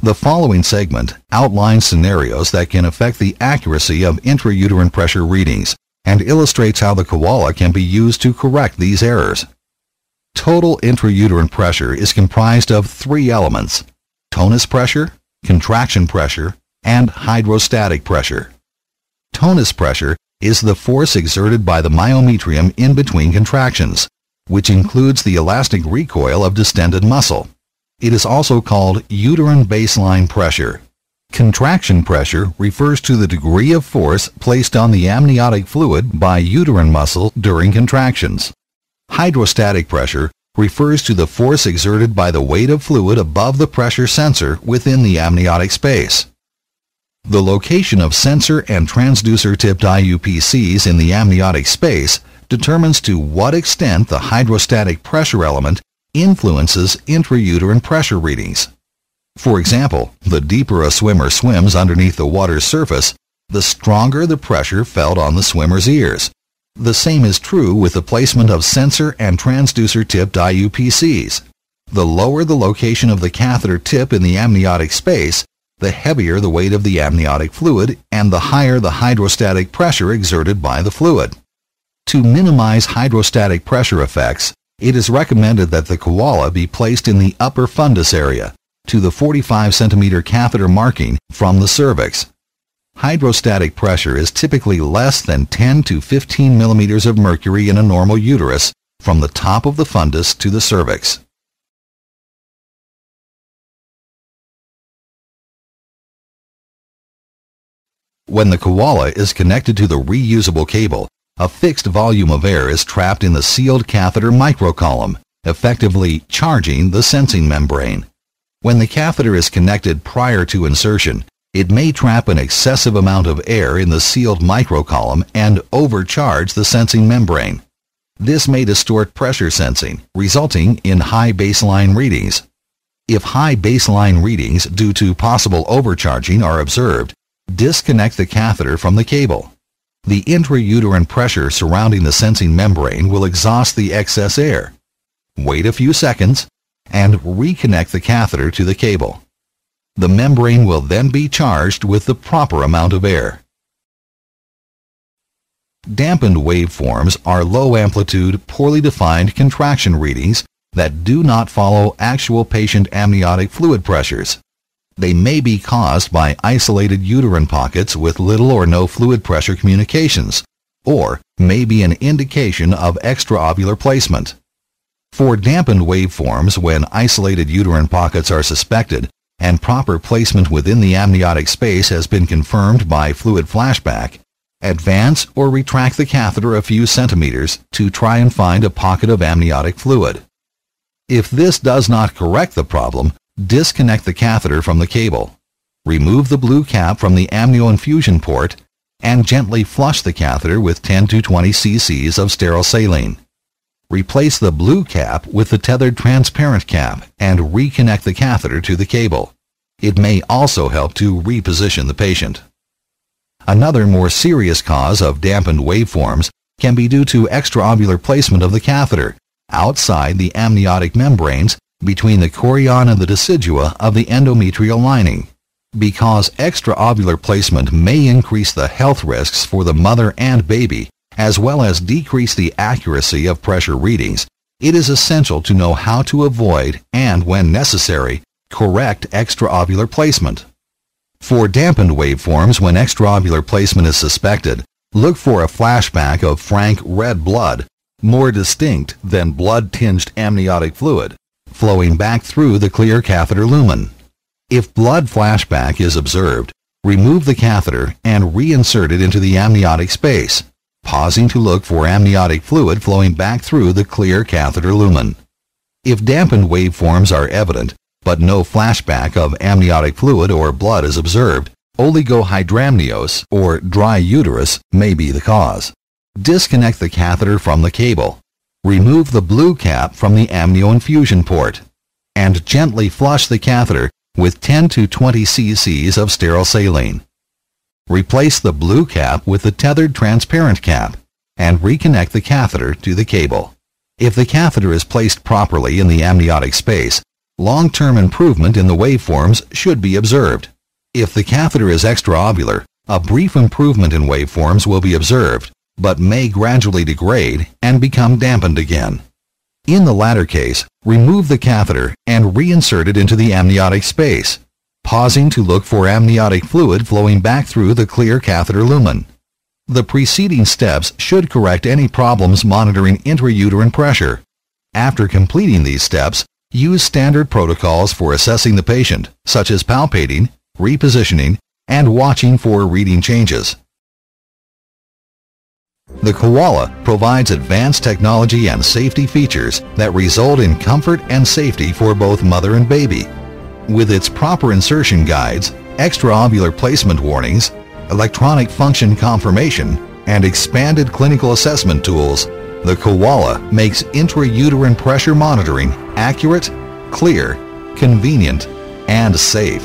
The following segment outlines scenarios that can affect the accuracy of intrauterine pressure readings and illustrates how the koala can be used to correct these errors. Total intrauterine pressure is comprised of three elements: tonus pressure, contraction pressure, and hydrostatic pressure. Tonus pressure is the force exerted by the myometrium in between contractions, which includes the elastic recoil of distended muscle. It is also called uterine baseline pressure. Contraction pressure refers to the degree of force placed on the amniotic fluid by uterine muscle during contractions. Hydrostatic pressure refers to the force exerted by the weight of fluid above the pressure sensor within the amniotic space. The location of sensor and transducer-tipped IUPCs in the amniotic space determines to what extent the hydrostatic pressure element influences intrauterine pressure readings. For example, the deeper a swimmer swims underneath the water's surface, the stronger the pressure felt on the swimmer's ears. The same is true with the placement of sensor and transducer-tipped IUPCs. The lower the location of the catheter tip in the amniotic space, the heavier the weight of the amniotic fluid and the higher the hydrostatic pressure exerted by the fluid. To minimize hydrostatic pressure effects, it is recommended that the koala be placed in the upper fundus area, to the 45 cm catheter marking from the cervix. Hydrostatic pressure is typically less than 10 to 15 millimeters of mercury in a normal uterus from the top of the fundus to the cervix. When the koala is connected to the reusable cable, a fixed volume of air is trapped in the sealed catheter microcolumn, effectively charging the sensing membrane. When the catheter is connected prior to insertion, it may trap an excessive amount of air in the sealed microcolumn and overcharge the sensing membrane. This may distort pressure sensing, resulting in high baseline readings. If high baseline readings due to possible overcharging are observed, disconnect the catheter from the cable. The intrauterine pressure surrounding the sensing membrane will exhaust the excess air. Wait a few seconds and reconnect the catheter to the cable. The membrane will then be charged with the proper amount of air. Dampened waveforms are low-amplitude, poorly defined contraction readings that do not follow actual patient amniotic fluid pressures. They may be caused by isolated uterine pockets with little or no fluid pressure communications, or may be an indication of extraovular placement. For dampened waveforms when isolated uterine pockets are suspected and proper placement within the amniotic space has been confirmed by fluid flashback, advance or retract the catheter a few centimeters to try and find a pocket of amniotic fluid. If this does not correct the problem, disconnect the catheter from the cable. Remove the blue cap from the amnioinfusion port and gently flush the catheter with 10 to 20 cc of sterile saline. Replace the blue cap with the tethered transparent cap and reconnect the catheter to the cable. It may also help to reposition the patient. Another more serious cause of dampened waveforms can be due to extraovular placement of the catheter outside the amniotic membranes between the chorion and the decidua of the endometrial lining. Because extraovular placement may increase the health risks for the mother and baby, as well as decrease the accuracy of pressure readings, it is essential to know how to avoid and, when necessary, correct extraovular placement. For dampened waveforms when extraovular placement is suspected, look for a flashback of frank red blood, more distinct than blood-tinged amniotic fluid, flowing back through the clear catheter lumen. If blood flashback is observed, remove the catheter and reinsert it into the amniotic space, pausing to look for amniotic fluid flowing back through the clear catheter lumen. If dampened waveforms are evident, but no flashback of amniotic fluid or blood is observed, oligohydramnios, or dry uterus, may be the cause. Disconnect the catheter from the cable. Remove the blue cap from the amnioinfusion port, and gently flush the catheter with 10 to 20 cc of sterile saline. Replace the blue cap with the tethered transparent cap, and reconnect the catheter to the cable. If the catheter is placed properly in the amniotic space, long-term improvement in the waveforms should be observed. If the catheter is extraovular, a brief improvement in waveforms will be observed, but may gradually degrade and become dampened again. In the latter case, remove the catheter and reinsert it into the amniotic space, pausing to look for amniotic fluid flowing back through the clear catheter lumen. The preceding steps should correct any problems monitoring intrauterine pressure. After completing these steps, use standard protocols for assessing the patient, such as palpating, repositioning, and watching for reading changes. The Koala provides advanced technology and safety features that result in comfort and safety for both mother and baby. With its proper insertion guides, extraovular placement warnings, electronic function confirmation, and expanded clinical assessment tools, the Koala makes intrauterine pressure monitoring accurate, clear, convenient, and safe.